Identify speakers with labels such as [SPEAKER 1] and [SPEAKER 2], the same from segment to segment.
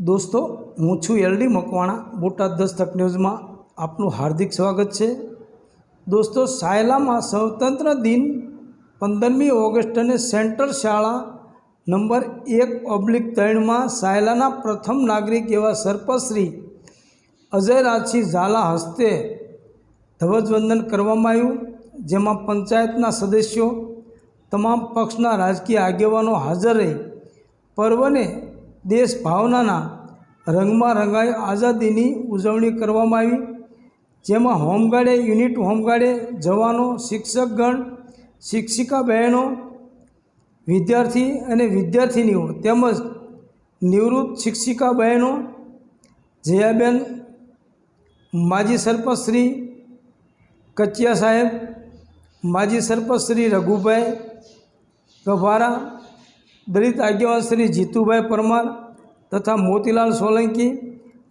[SPEAKER 1] दोस्तों हूँ छू एलडी मकवाणा बोटाद दस्तक न्यूज़ में आपनु हार्दिक स्वागत है। दोस्तों सायला में स्वतंत्र दिन 15મી ઓગસ્ટને सेंटर शाळा नंबर 1/3 में सायलाना प्रथम नागरिक एवं सरपंच श्री अजय राजसिंह झाला हस्ते ध्वजवंदन करवामां आव्युं, जेमां पंचायतना सदस्यों तमाम पक्षना राजकीय आगेवानो हाजर रही पर्वने देश भावनाना रंगमां रंगाई आज़ादीनी उजवणी करवामां आवी, जेमां होमगार्डे यूनिट होमगार्डे जवानों, शिक्षकगण, शिक्षिका बहनों, विद्यार्थी अने विद्यार्थिनीओ तेमज निवृत्त शिक्षिका बहनों, जयाबेन, माजी सरपंच श्री कचिया साहेब, माजी सरपंच श्री रघुभाई गभारा, दलित आगेवान श्री जीतूभाई परमार तथा मोतीलाल सोलंकी,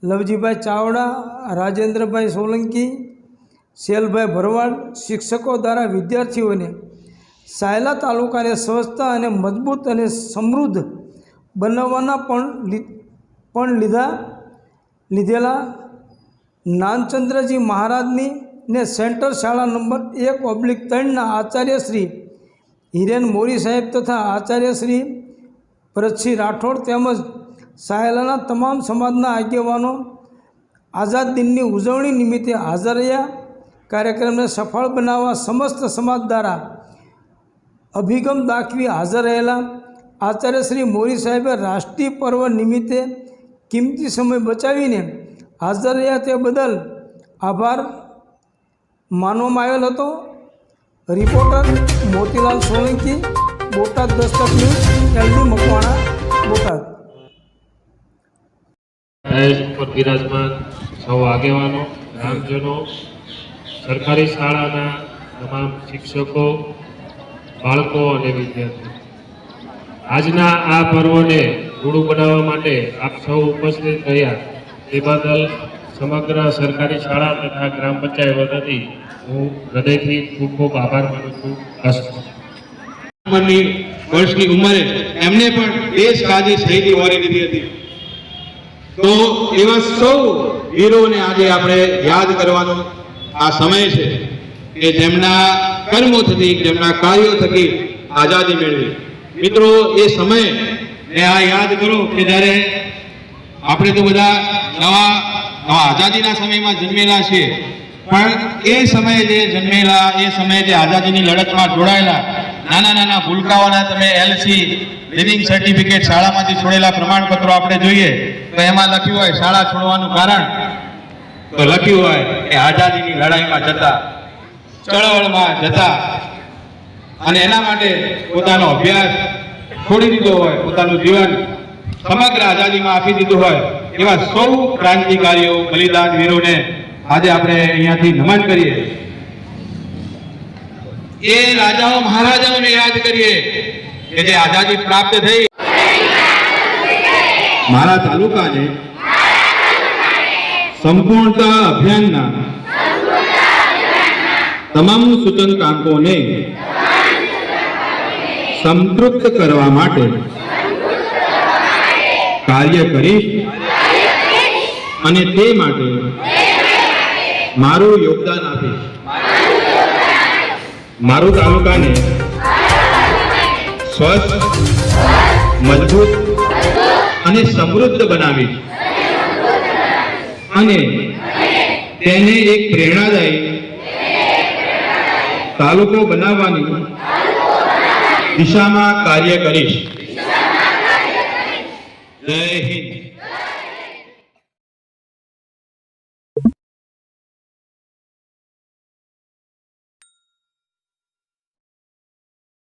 [SPEAKER 1] लवजीभाई चावड़ा, राजेंद्र भाई सोलंकी, शेलभाई भरवाड़ शिक्षकों द्वारा विद्यार्थीओं ने सायला तालुका ने स्वस्थ और मजबूत और समृद्ध बनाववाना पण लीधेला नानचंद्रजी महाराजनी ने सेंटर शाळा नंबर 1/3 आचार्य श्री हिरेन मोरी साहेब तथा आचार्य श्री भरतसिंह राठौड़ तेमज सायलाना तमाम समाजना आगेवानों आज़ाद दिननी उजवणी निमित्ते हाजर रह्या। कार्यक्रम ने सफल बनावा समस्त समाज द्वारा अभिगम दाखवी हाजर रहेला आचार्य श्री मोरी साहेबे राष्ट्रीय पर्व निमित्ते किमती समय बचावीने हाजर रह्या ते बदल आभार मानवामां आवेल हतो। Reporter Motilal Solanki, Botad Dastak news, LD Makwana, Botad.
[SPEAKER 2] पर विराजमान सौ आगेवानों, ग्रामजनों, सरकारी शाळाना तमाम शिक्षकों, बाळको अने विद्यार्थी, आजना आ पर्वने रूडू बनाववा माटे आप सौ उपस्थित रह्या ते बदल समग्र सरकारी शाळा तथा ग्राम पंचायत वतीथी हूँ हृदयथी खूब खूब आभार मानु छूं।
[SPEAKER 3] वर्षनी उमरे एमने पण देश काजी शहीदी वोरी लीधी हती। तो एवा सौ वीरोने आजे आपणे याद करवानो आ समय छे के जेमना कर्मो थकी, जेमना कार्यो थकी आजादी मेळवी। मित्रों ए समय ने आ याद करो के ज्यारे आपणे तो बधा नवा आजादीना समयमां जन्मेला छे, पण ए समय जे जन्मेला, ए समय जे आजादीनी लड़तमां जोड़ायेला नाना नाना भूलकाओना तमे एलसी लिविंग सर्टिफिकेट शाळामांथी छोड़ेला प्रमाणपત્રો आपणे जोईए तो एमां लख्युं होय शाळा छोड़वानुं कारण, तो लख्युं होय के आजादीनी लड़ाईमां जता, चळवळमां जता अने एना माटे पोतानो अभ्यास छोड़ी दीधो होय, पोतानुं जीवन समग्र आजादीमां आपी दीधुं होय एवा सौ क्रांतिकारीओ, बलिदान वीरोने आज आपणे अहींयाथी नमन करीए। ये राजाओं महाराजाओं ने याद करिए कि जे आजादी प्राप्त थई मारा तालुका ने संपूर्णता अभियानना तमाम सूचकांकोने संतृप्त करवा माटे कार्य करीश अने ते माटे मारू योगदान आपीश। मारू तालुका ने स्वस्थ, मजबूत अने समृद्ध बनावी अने तेने एक प्रेरणादायी तालुको बनाववानी दिशामां कार्य करीश। जय हिंद।